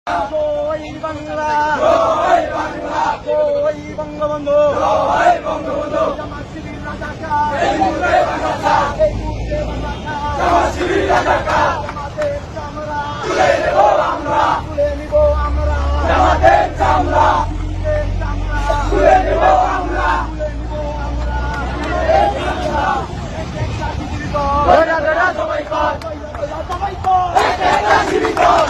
জয় বাংলা, জয় বাংলা, জয় বঙ্গবন্ধু, জয় বঙ্গবন্ধু। জামাত শিবির রাজাকার, এই মুহূর্তে রাজাকার, এই মুহূর্তে রাজাকার। জামাত শিবির রাজাকার, জামাতের চামড়া তুলে নেব আমরা, তুলে নিব আমরা। জামাতের চামড়া, শিবিরের চামড়া তুলে নেব আমরা, তুলে নিব আমরা। শিবিরের চামড়া, একটা শিবির কর, দাদা সবাই কর, সবাই কর, একটা শিবির কর।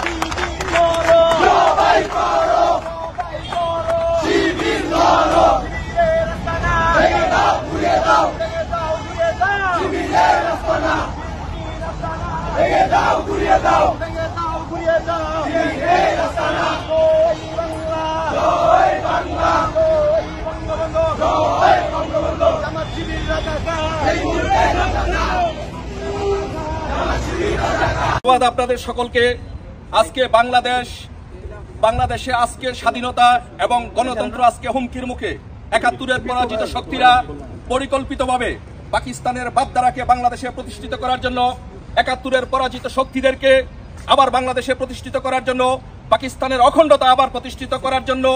আপনাদের সকলকে আজকে বাংলাদেশে আজকে স্বাধীনতা এবং গণতন্ত্র আজকে হুমকির মুখে। ৭১-এর পরাজিত শক্তিরা পরিকল্পিতভাবে পাকিস্তানের বাগদারাকে বাংলাদেশে প্রতিষ্ঠিত করার জন্য, ৭১-এর পরাজিত শক্তিদেরকে আবার বাংলাদেশে প্রতিষ্ঠিত করার জন্য, পাকিস্তানের অখণ্ডতা আবার প্রতিষ্ঠিত করার জন্য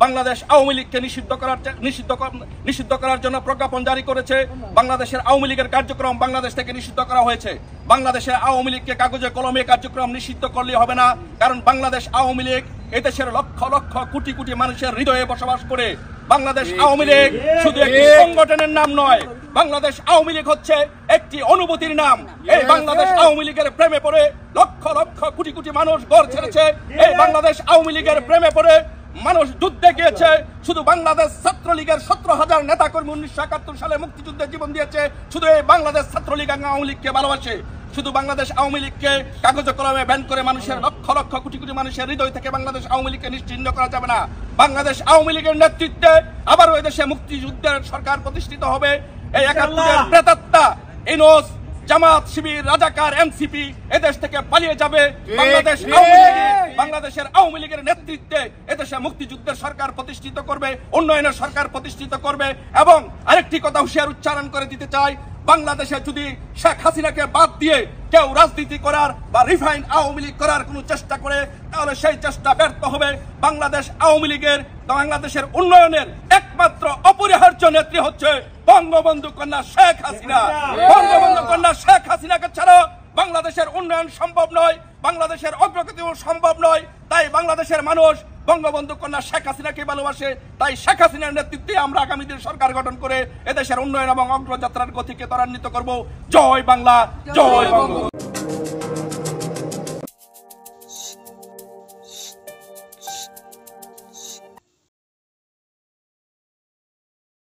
বাংলাদেশ আওয়ামী লীগকে নিষিদ্ধ করার জন্য প্রজ্ঞাপন জারি করেছে। বাংলাদেশের আওয়ামী লীগের কার্যক্রম বাংলাদেশ থেকে নিষিদ্ধ করা হয়েছে। বাংলাদেশের আওয়ামী লীগকে কাগজে কলমে কার্যক্রম নিষিদ্ধ করলে হবে না, কারণ বাংলাদেশ আওয়ামী লীগ এদেশের লক্ষ লক্ষ কোটি কোটি মানুষের হৃদয়ে বসবাস করে। বাংলাদেশ আওয়ামী লীগ শুধু একটি সংগঠনের নাম নয়, বাংলাদেশ আওয়ামী লীগ হচ্ছে একটি অনুভূতির নাম। এই বাংলাদেশ আওয়ামী লীগের প্রেমে পড়ে লক্ষ লক্ষ কোটি কোটি মানুষ ঘর ছেড়েছে। এই বাংলাদেশ আওয়ামী লীগের প্রেমে পড়ে মানুষ যুদ্ধে গিয়েছে। শুধু বাংলাদেশ ছাত্রলীগের ১৭,০০০ নেতাকর্মী ১৯৭১ সালে মুক্তিযুদ্ধে জীবন দিয়েছে। শুধু এই বাংলাদেশ ছাত্রলীগ আওয়ামী লীগকে ভালোবাসে। শুধু বাংলাদেশ আওয়ামী লীগকে কাগজে কলমে ব্যান করে মানুষের লক্ষ লক্ষ কোটি কোটি মানুষের হৃদয় থেকে বাংলাদেশ আওয়ামী লীগকে নিশ্চিহ্ন করা যাবে না। বাংলাদেশ আওয়ামী লীগের নেতৃত্বে আবারও এদেশে মুক্তিযুদ্ধের সরকার প্রতিষ্ঠিত হবে। এই ৭১-এর প্রেতাত্মা ইউনূস, জামাত শিবির, রাজাকার, এনসিপি এদেশ থেকে পালিয়ে যাবে। বাংলাদেশের আওয়ামী লীগের নেতৃত্বে এদেশে মুক্তিযুদ্ধের সরকার প্রতিষ্ঠিত করবে, উন্নয়নের সরকার প্রতিষ্ঠিত করবে। এবং আরেকটি কথা হুঁশিয়ার উচ্চারণ করে দিতে চাই, বাংলাদেশে যদি শেখ হাসিনাকে বাদ দিয়ে কেউ রাজনীতি করার বা রিফাইন্ড আওয়ামী লীগ করার কোনো চেষ্টা করে, তাহলে সেই চেষ্টা ব্যর্থ হবে। বাংলাদেশ আওয়ামী লীগের, বাংলাদেশের উন্নয়নের একমাত্র অপরিহার্য নেত্রী হচ্ছে বঙ্গবন্ধু কন্যা শেখ হাসিনা। বঙ্গবন্ধু কন্যা শেখ হাসিনাকে ছাড়া বাংলাদেশের উন্নয়ন সম্ভব নয়, বাংলাদেশের অগ্রগতিও সম্ভব নয়। তাই বাংলাদেশের মানুষ বঙ্গবন্ধু কন্যা শেখ হাসিনাকে ভালোবাসে। তাই শেখ হাসিনার নেতৃত্বে আমরা আগামী দিন সরকার গঠন করে এদেশের উন্নয়ন এবং অগ্রযাত্রার গতিকে ত্বরান্বিত করব। জয় বাংলা, জয় বঙ্গবন্ধু।